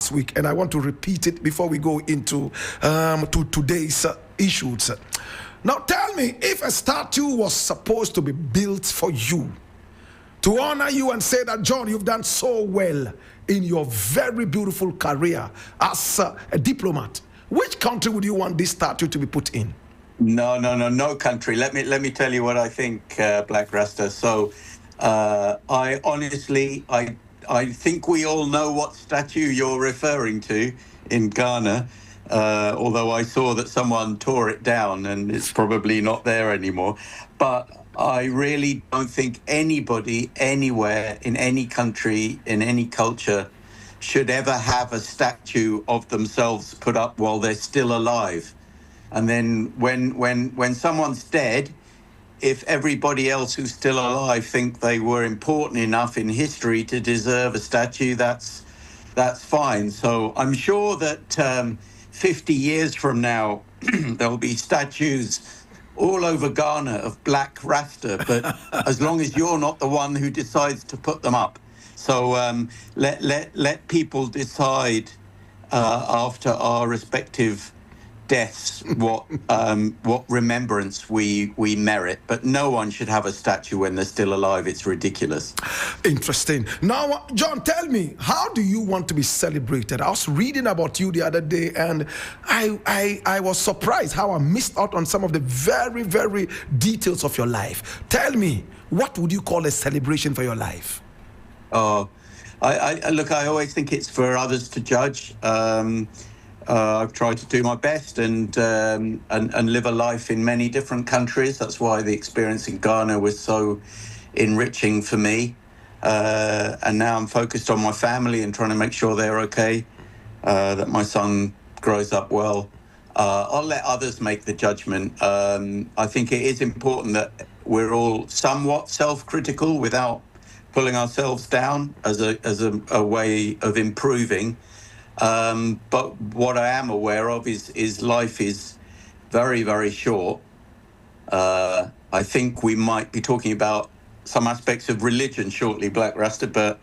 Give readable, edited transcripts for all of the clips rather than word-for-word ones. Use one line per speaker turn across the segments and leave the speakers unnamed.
last week, and I want to repeat it before we go into to today's issues. Now, tell me, if a statue was supposed to be built for you, to honor you and say that, Jon, you've done so well in your very beautiful career as a diplomat, which country would you want this statue to be put in?
No country. Let me tell you what I think, Blakk Rasta. So, I honestly, I think we all know what statue you're referring to in Ghana. Although I saw that someone tore it down and it's probably not there anymore. But I really don't think anybody, anywhere, in any country, in any culture, should ever have a statue of themselves put up while they're still alive. And then when someone's dead, if everybody else who's still alive think they were important enough in history to deserve a statue, that's fine. So I'm sure that 50 years from now, there'll be statues all over Ghana of Blakk Rasta, but as long as you're not the one who decides to put them up. So let people decide after our respective deaths what remembrance we merit, but no one should have a statue when they're still alive. It's ridiculous.
Interesting. Now, Jon, tell me, how do you want to be celebrated? I was reading about you the other day, and I was surprised how I missed out on some of the very, very details of your life. Tell me, what would you call a celebration for your life?
I always think it's for others to judge. I've tried to do my best and live a life in many different countries. That's why the experience in Ghana was so enriching for me. And now I'm focused on my family and trying to make sure they're okay, that my son grows up well. I'll let others make the judgment. I think it is important that we're all somewhat self-critical without pulling ourselves down as a way of improving. But what I am aware of is life is very, very short. I think we might be talking about some aspects of religion shortly, Blakk Rasta, but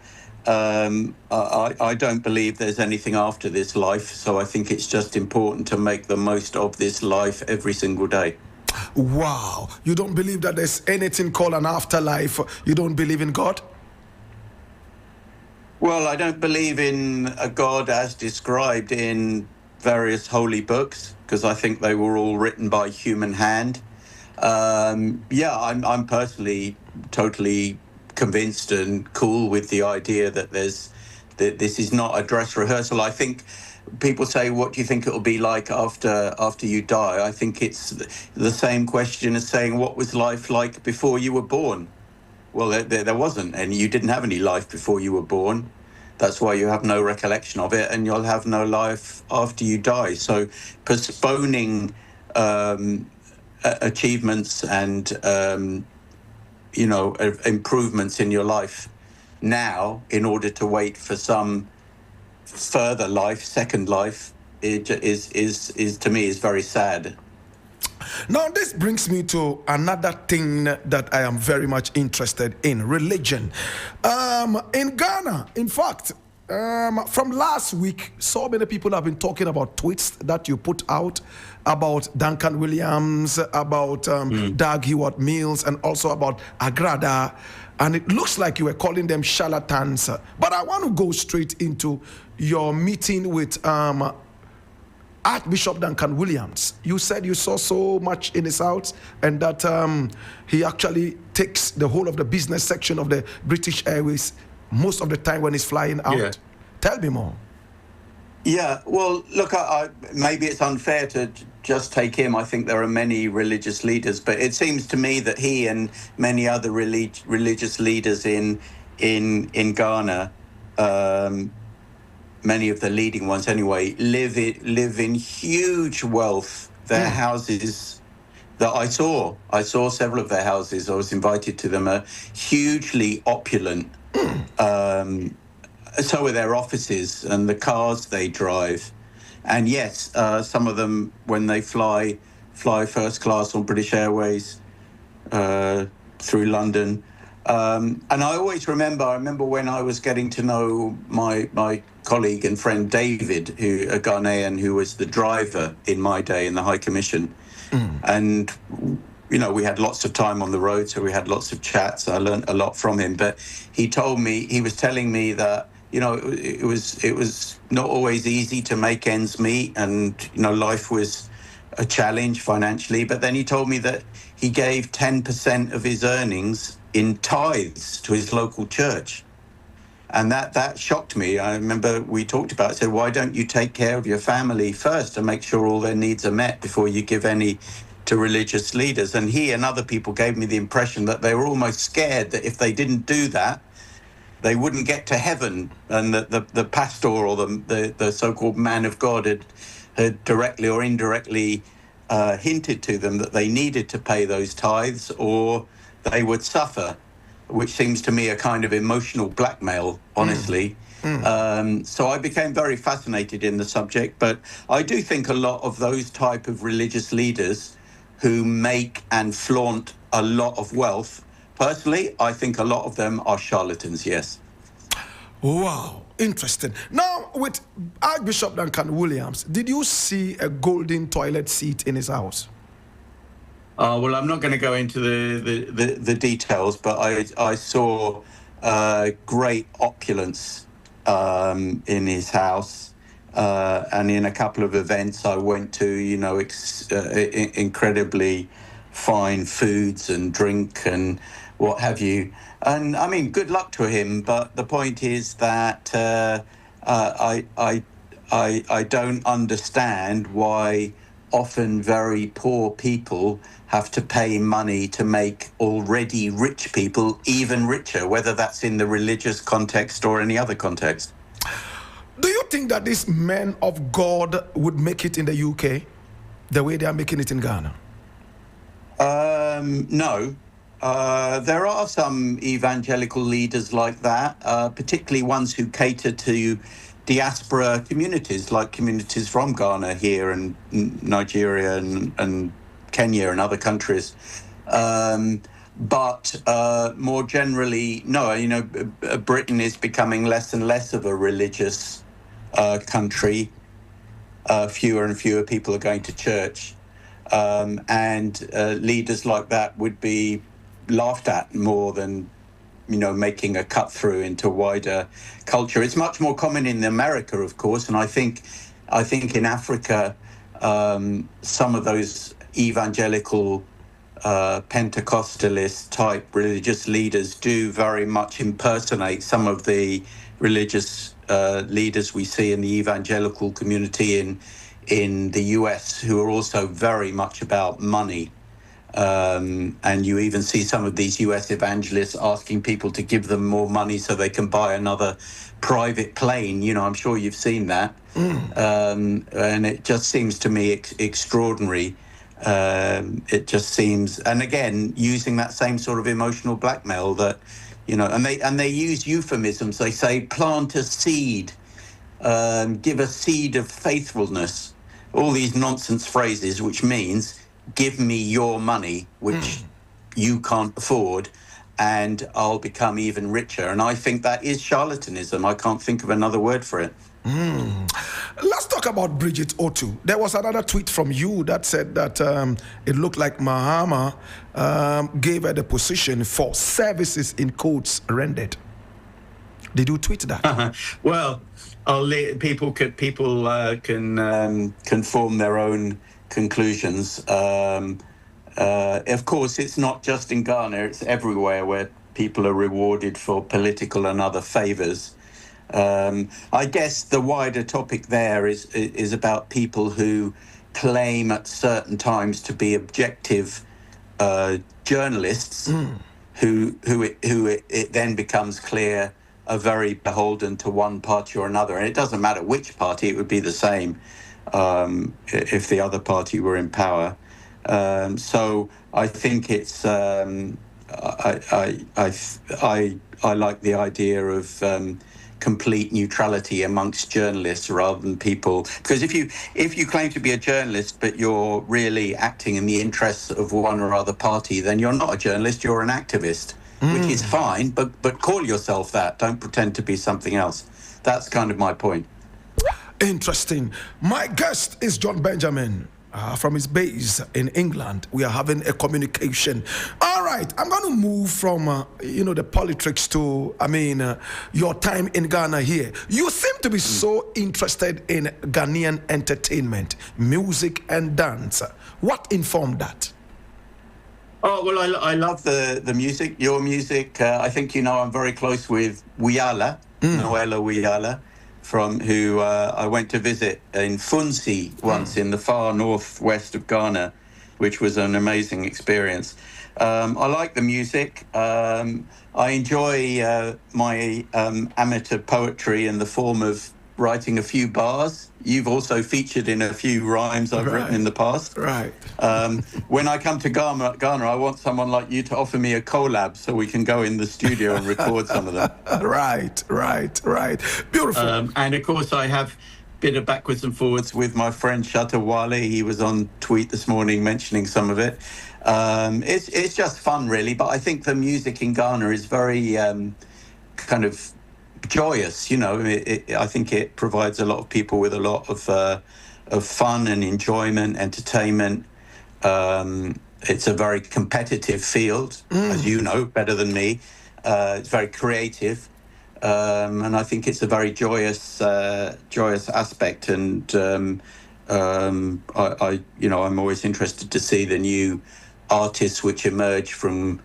I don't believe there's anything after this life. So I think it's just important to make the most of this life every single day.
Wow. You don't believe that there's anything called an afterlife? You don't believe in God?
Well, I don't believe in a God as described in various holy books, because I think they were all written by human hand. I'm personally totally convinced and cool with the idea that this is not a dress rehearsal. I think people say, what do you think it'll be like after you die? I think it's the same question as saying, what was life like before you were born? Well, there wasn't, and you didn't have any life before you were born. That's why you have no recollection of it, and you'll have no life after you die. So postponing achievements and, improvements in your life now in order to wait for some further life, second life, is to me is very sad.
Now, this brings me to another thing that I am very much interested in, religion. In Ghana, in fact, from last week, so many people have been talking about tweets that you put out about Duncan Williams, about Doug Heward Mills, and also about Agrada. And it looks like you were calling them charlatans. But I want to go straight into your meeting with Archbishop Duncan Williams. You said you saw so much in his house, and that he actually takes the whole of the business section of the British Airways most of the time when he's flying out. Yeah. Tell me more.
Yeah, well, look, maybe it's unfair to just take him. I think there are many religious leaders, but it seems to me that he and many other religious leaders in Ghana, many of the leading ones anyway, live in huge wealth. Their houses that I saw several of their houses. I was invited to them, are hugely opulent. So are their offices and the cars they drive. And yes, some of them, when they fly first class on British Airways through London. And I always remember when I was getting to know my colleague and friend David, a Ghanaian who was the driver in my day in the High Commission. And, you know, we had lots of time on the road, so we had lots of chats. I learned a lot from him. But he was telling me that, you know, it was not always easy to make ends meet, and, you know, life was a challenge financially. But then he told me that he gave 10% of his earnings in tithes to his local church. And that shocked me. I remember we talked about it, said, why don't you take care of your family first and make sure all their needs are met before you give any to religious leaders? And he and other people gave me the impression that they were almost scared that if they didn't do that, they wouldn't get to heaven, and that the pastor or the so-called man of God had directly or indirectly hinted to them that they needed to pay those tithes or they would suffer, which seems to me a kind of emotional blackmail, honestly. So I became very fascinated in the subject, but I do think a lot of those type of religious leaders who make and flaunt a lot of wealth, personally, I think a lot of them are charlatans, yes.
Wow, interesting. Now, with Archbishop Duncan Williams, did you see a golden toilet seat in his house?
Well, I'm not going to go into the details, but I saw great opulence in his house, and in a couple of events I went to, you know, incredibly fine foods and drink and what have you. And I mean, good luck to him. But the point is that I don't understand why often very poor people have to pay money to make already rich people even richer, whether that's in the religious context or any other context.
Do you think that these men of God would make it in the UK the way they are making it in Ghana?
No. There are some evangelical leaders like that, particularly ones who cater to diaspora communities, like communities from Ghana here and Nigeria and Kenya and other countries. But more generally, no, you know, Britain is becoming less and less of a religious country. Fewer and fewer people are going to church. And leaders like that would be laughed at more than, you know, making a cut through into wider culture. It's much more common in America, of course, and I think in Africa, some of those evangelical Pentecostalist type religious leaders do very much impersonate some of the religious leaders we see in the evangelical community in the US, who are also very much about money. And you even see some of these US evangelists asking people to give them more money so they can buy another private plane. You know, I'm sure you've seen that. And it just seems to me extraordinary. It just seems, and again, using that same sort of emotional blackmail that, you know, and they use euphemisms. They say, plant a seed, give a seed of faithfulness. All these nonsense phrases, which means give me your money, which you can't afford, and I'll become even richer. And I think that is charlatanism. I can't think of another word for it.
Let's talk about Bridget Otu. There was another tweet from you that said that it looked like Mahama gave her the position for services in quotes rendered. Did you tweet that?
Well, people can form their own conclusions. Of course, it's not just in Ghana; it's everywhere where people are rewarded for political and other favors. I guess the wider topic there is about people who claim at certain times to be objective journalists, who it then becomes clear are very beholden to one party or another, and it doesn't matter which party; it would be the same if the other party were in power. So I think it's I like the idea of complete neutrality amongst journalists rather than people, because if you claim to be a journalist but you're really acting in the interests of one or other party, then you're not a journalist, you're an activist, which is fine, but call yourself that. Don't pretend to be something else. that's kind of my point.
Interesting. My guest is Jon Benjamin. From his base in England, we are having a communication. All right, I'm going to move from the politics to, your time in Ghana here. You seem to be so interested in Ghanaian entertainment, music and dance. What informed that?
Oh, well, I love the music, your music. I think, I'm very close with Wiala, Noella Wiala, from who I went to visit in Funsi once in the far northwest of Ghana, which was an amazing experience. I like the music. I enjoy my amateur poetry in the form of writing a few bars. You've also featured in a few rhymes I've written in the past.
Right.
When I come to Ghana, I want someone like you to offer me a collab so we can go in the studio and record some of them.
Right. Beautiful.
And of course, I have a bit of backwards and forwards with my friend Shatta Wale. He was on tweet this morning mentioning some of it. It's just fun, really. But I think the music in Ghana is very kind of joyous. I think it provides a lot of people with a lot of fun and enjoyment, entertainment. It's a very competitive field, as you know better than me. It's very creative, and I think it's a very joyous aspect. And I'm always interested to see the new artists which emerge from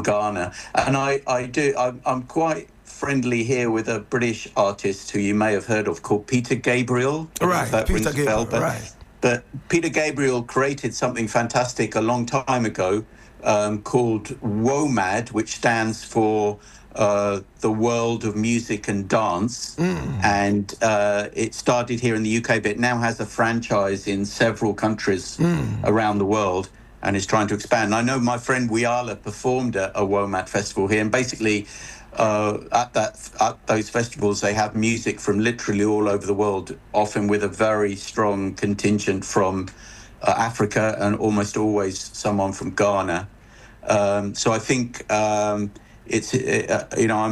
Ghana. And I'm quite friendly here with a British artist who you may have heard of called Peter Gabriel.
Right, Peter Gabriel, right.
But Peter Gabriel created something fantastic a long time ago called WOMAD, which stands for the World of Music and Dance. And it started here in the UK, but it now has a franchise in several countries around the world and is trying to expand. I know my friend Wiala performed at a WOMAD festival here, and basically at those festivals, they have music from literally all over the world, often with a very strong contingent from Africa and almost always someone from Ghana. So I think I'm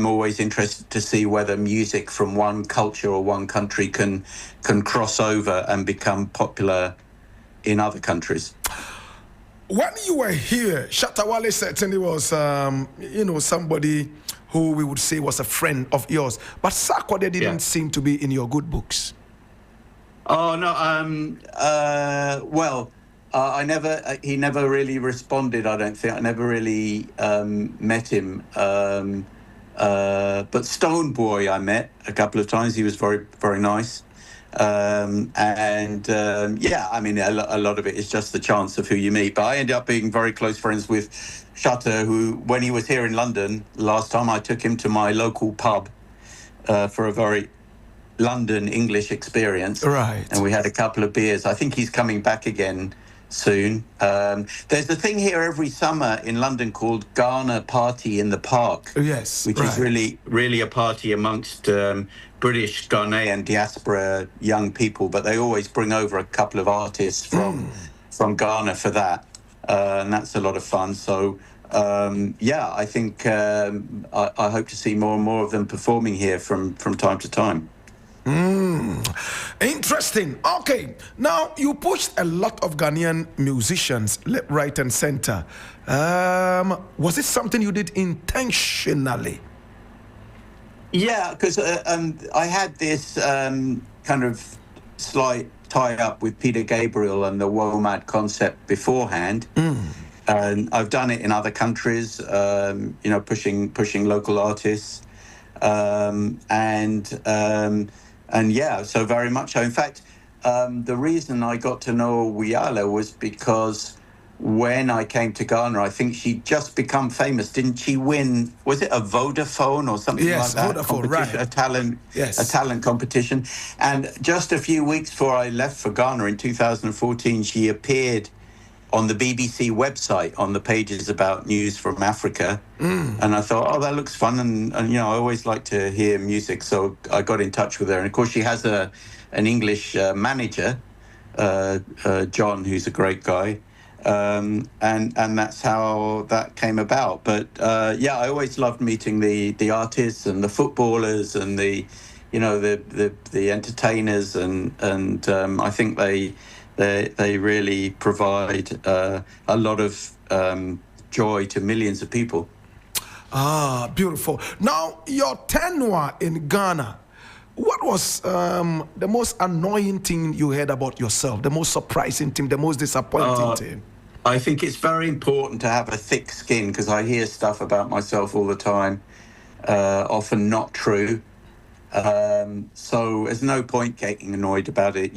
always interested to see whether music from one culture or one country can cross over and become popular in other countries.
When you were here, Shatta Wale certainly was, somebody who we would say was a friend of yours. But Sarkodie didn't seem to be in your good books.
Oh, no. I never. He never really responded, I don't think. I never really met him. But Stone Boy I met a couple of times. He was very, very nice. A lot of it is just the chance of who you meet. But I ended up being very close friends with Shatta, who, when he was here in London last time, I took him to my local pub for a very London English experience.
Right.
And we had a couple of beers. I think he's coming back again soon. There's a thing here every summer in London called Ghana Party in the Park.
Yes,
which is really a party amongst British Ghanaian diaspora young people, but they always bring over a couple of artists from Ghana for that, and that's a lot of fun. So I think I hope to see more and more of them performing here from time to time.
Interesting. Okay, now you pushed a lot of Ghanaian musicians left, right, and center. Was it something you did intentionally?
Yeah, because I had this kind of slight tie-up with Peter Gabriel and the WOMAD concept beforehand. And I've done it in other countries, pushing local artists. So very much so. In fact, the reason I got to know Wiala was because when I came to Ghana, I think she'd just become famous. Didn't she win? Was it a Vodafone or something like that?
Vodafone, right.
A talent competition. And just a few weeks before I left for Ghana in 2014, she appeared on the BBC website on the pages about news from Africa. And I thought, that looks fun. And I always like to hear music. So I got in touch with her. And of course, she has an English manager, John, who's a great guy. And that's how that came about. But I always loved meeting the artists and the footballers and the the entertainers, and I think they really provide a lot of joy to millions of people.
Ah, beautiful. Now, your tenure in Ghana, what was the most annoying thing you heard about yourself, the most surprising thing, the most disappointing thing?
I think it's very important to have a thick skin, because I hear stuff about myself all the time, often not true. So there's no point getting annoyed about it.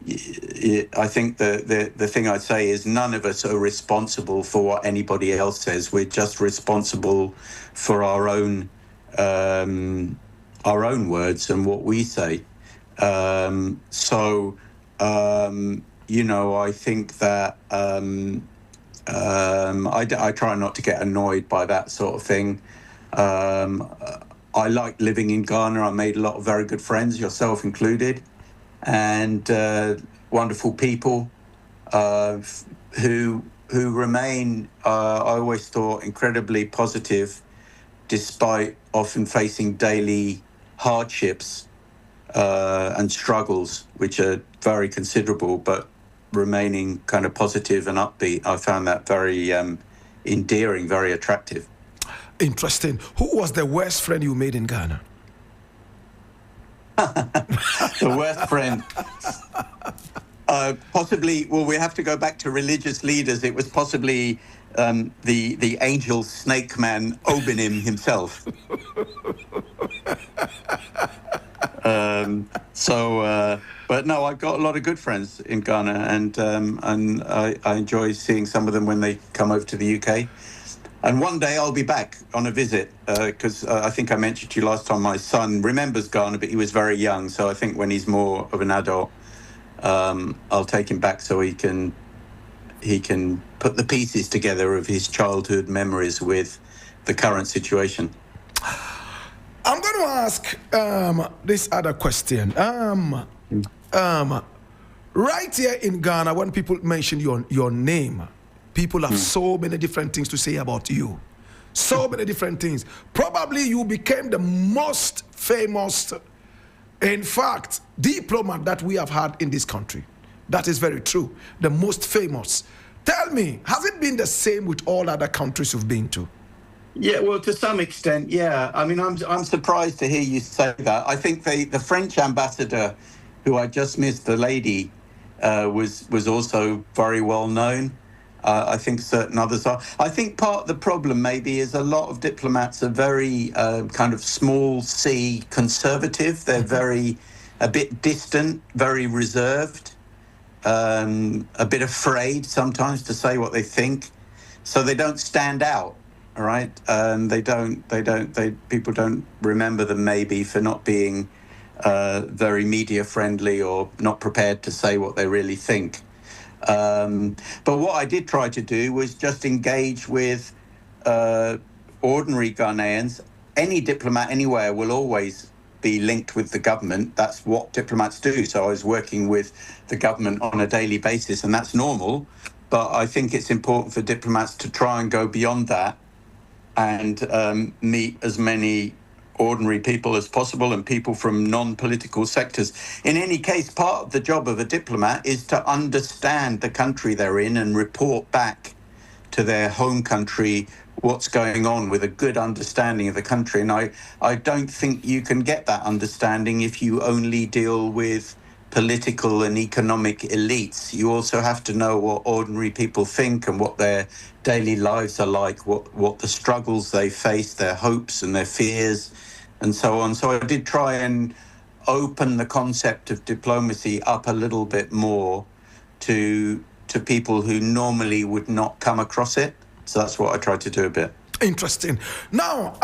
I think the thing I'd say is none of us are responsible for what anybody else says. We're just responsible for our own words and what we say. I think that I try not to get annoyed by that sort of thing. I like living in Ghana. I made a lot of very good friends, yourself included, and wonderful people who remain, I always thought, incredibly positive, despite often facing daily hardships and struggles, which are very considerable, but remaining kind of positive and upbeat. I found that very endearing, very attractive.
Interesting. Who was the worst friend you made in Ghana?
The worst friend. Possibly, well, we have to go back to religious leaders. It was possibly the angel snake man, Obinim himself. But no, I've got a lot of good friends in Ghana, and I enjoy seeing some of them when they come over to the UK. And one day I'll be back on a visit, because I think I mentioned to you last time, my son remembers Ghana, but he was very young. So I think when he's more of an adult, I'll take him back so he can put the pieces together of his childhood memories with the current situation.
I'm going to ask this other question. Right here in Ghana, when people mention your name, people have so many different things to say about you. So many different things. Probably you became the most famous, in fact, diplomat that we have had in this country. That is very true. The most famous. Tell me, has it been the same with all other countries you've been to?
Yeah, well, to some extent, yeah. I mean, I'm surprised to hear you say that. I think the French ambassador, who I just missed, the lady, was also very well known. I think certain others are. I think part of the problem maybe is a lot of diplomats are very kind of small C conservative. They're a bit distant, very reserved, a bit afraid sometimes to say what they think. So they don't stand out, all right? People don't remember them maybe for not being very media friendly or not prepared to say what they really think. But what I did try to do was just engage with ordinary Ghanaians. Any diplomat anywhere will always be linked with the government. That's what diplomats do. So I was working with the government on a daily basis, and that's normal. But I think it's important for diplomats to try and go beyond that and meet as many ordinary people as possible and people from non-political sectors. In any case, part of the job of a diplomat is to understand the country they're in and report back to their home country what's going on with a good understanding of the country. And I don't think you can get that understanding if you only deal with political and economic elites. You also have to know what ordinary people think and what their daily lives are like, what the struggles they face, their hopes and their fears, and so on. So I did try and open the concept of diplomacy up a little bit more to people who normally would not come across it. So that's what I tried to do a bit.
Interesting. Now,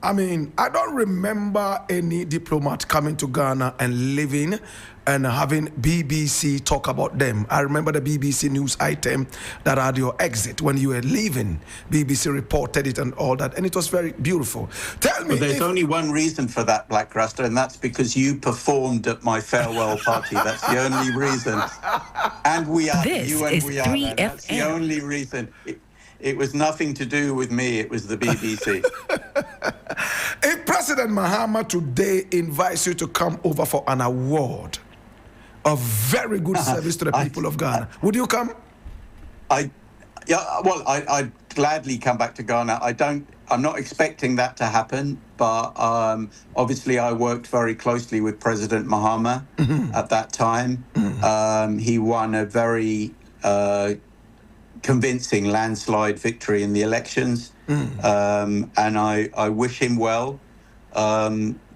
I mean, I don't remember any diplomat coming to Ghana and living and having BBC talk about them. I remember the BBC news item that had your exit when you were leaving. BBC reported it and all that, and it was very beautiful. Tell me.
Well, there's only one reason for that, Blakk Rasta, and that's because you performed at my farewell party. That's the only reason. And we are.
This
you and
is
we are.
3FM.
That's the only reason. It was nothing to do with me. It was the BBC.
If President Mahama today invites you to come over for an award of very good service to the people of Ghana, would you come?
I'd gladly come back to Ghana. I'm not expecting that to happen, but obviously I worked very closely with President Mahama at that time. He won a very convincing landslide victory in the elections, and I wish him well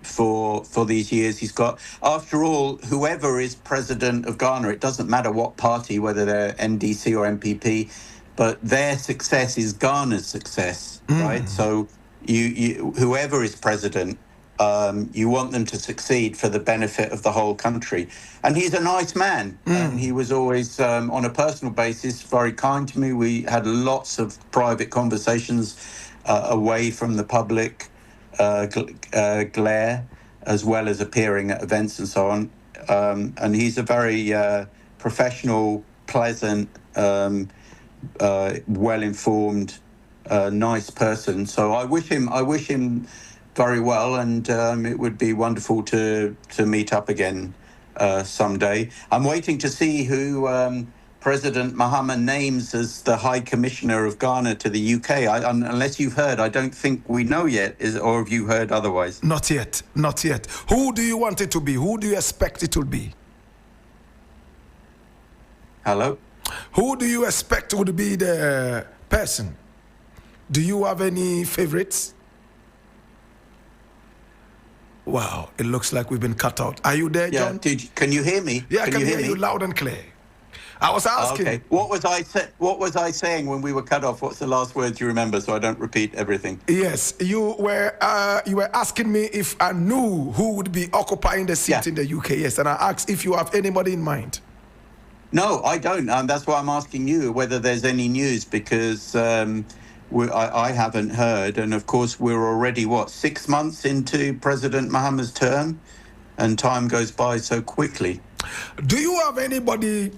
for these years he's got. After all, whoever is president of Ghana, it doesn't matter what party, whether they're NDC or MPP, but their success is Ghana's success, right? So you whoever is president, you want them to succeed for the benefit of the whole country. And he's a nice man, and he was always, on a personal basis, very kind to me. We had lots of private conversations away from the public glare, as well as appearing at events and so on. And he's a very professional, pleasant, well-informed, nice person. So I wish him very well, and it would be wonderful to meet up again someday. I'm waiting to see who President Mahama names as the High Commissioner of Ghana to the UK. Unless you've heard, I don't think we know yet, or have you heard otherwise?
Not yet. Who do you want it to be? Who do you expect it to be?
Hello?
Who do you expect would be the person? Do you have any favorites? Wow, it looks like we've been cut out. Are you there, John?
Can you hear me?
Yeah, I can hear you loud and clear. I was asking.
Okay. What was I saying when we were cut off? What's the last words you remember, so I don't repeat everything?
Yes, you were asking me if I knew who would be occupying the seat in the UK. Yes, and I asked if you have anybody in mind.
No, I don't. That's why I'm asking you whether there's any news, because I haven't heard. And of course, we're already, 6 months into President Mahama's term, and time goes by so quickly.
Do you have anybody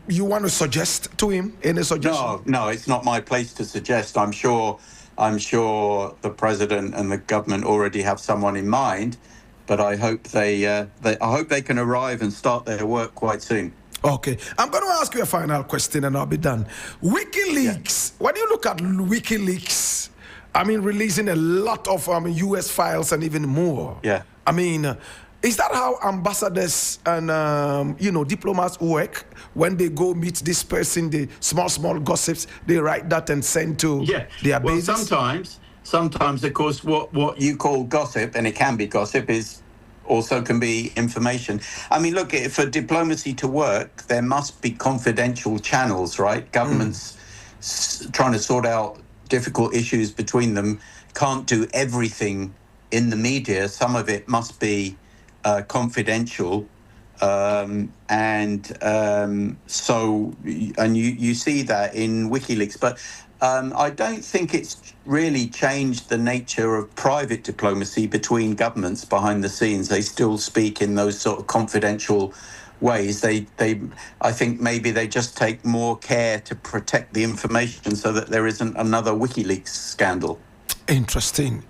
you want to suggest to him? Any suggestion?
No, it's not my place to suggest. I'm sure the president and the government already have someone in mind, but I hope they can arrive and start their work quite soon.
Okay, I'm going to ask you a final question and I'll be done. WikiLeaks, when you look at WikiLeaks, I mean, releasing a lot of US files and even more.
Yeah.
I mean, is that how ambassadors and, diplomats work? When they go meet this person, the small gossips, they write that and send to their bases?
Well, sometimes, of course, what you call gossip, and it can be gossip, also can be information. I mean, look, for diplomacy to work, there must be confidential channels, right? Governments trying to sort out difficult issues between them can't do everything in the media. Some of it must be confidential. You see that in WikiLeaks. But I don't think it's really changed the nature of private diplomacy between governments behind the scenes. They still speak in those sort of confidential ways. I think maybe they just take more care to protect the information so that there isn't another WikiLeaks scandal.
Interesting.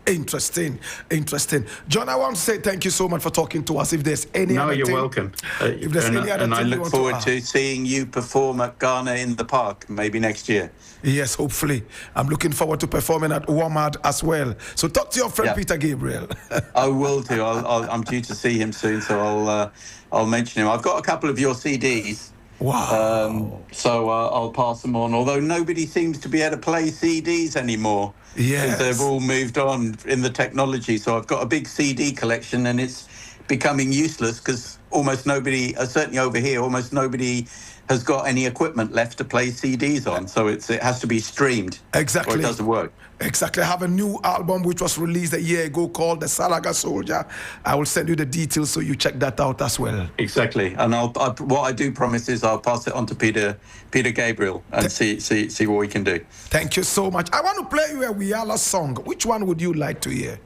John, I want to say thank you so much for talking to us. If there's any other
you're
thing,
welcome.
If there's any other
and
thing
I look forward to seeing you perform at Ghana in the Park, maybe next year.
Yes, hopefully. I'm looking forward to performing at WAMAD as well. So talk to your friend Peter Gabriel.
I will do. I'm due to see him soon, so I'll mention him. I've got a couple of your CDs.
Wow.
So I'll pass them on, although nobody seems to be able to play CDs anymore.
Yes.
They've all moved on in the technology. So I've got a big CD collection, and it's becoming useless because almost nobody, certainly over here, almost nobody has got any equipment left to play CDs on. So it has to be streamed.
Exactly.
Or it doesn't work.
Exactly. I have a new album which was released a year ago called The Salaga Soldier. I will send you the details so you check that out as well.
Exactly. And what I do promise is I'll pass it on to Peter Gabriel and see what we can do.
Thank you so much. I want to play you a Wiala song. Which one would you like to hear?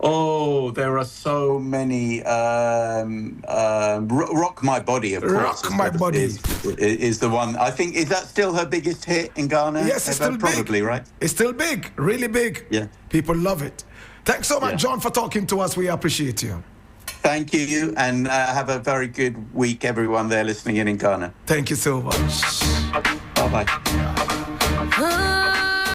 Oh, there are so many. Rock My Body, of course.
Rock My Body
is the one. I think, is that still her biggest hit in Ghana?
Yes, it's still
probably,
big.
Right?
It's still big, really big.
Yeah.
People love it. Thanks so much, Jon, for talking to us. We appreciate you.
Thank you, and have a very good week, everyone there listening in Ghana.
Thank you so much.
Bye-bye.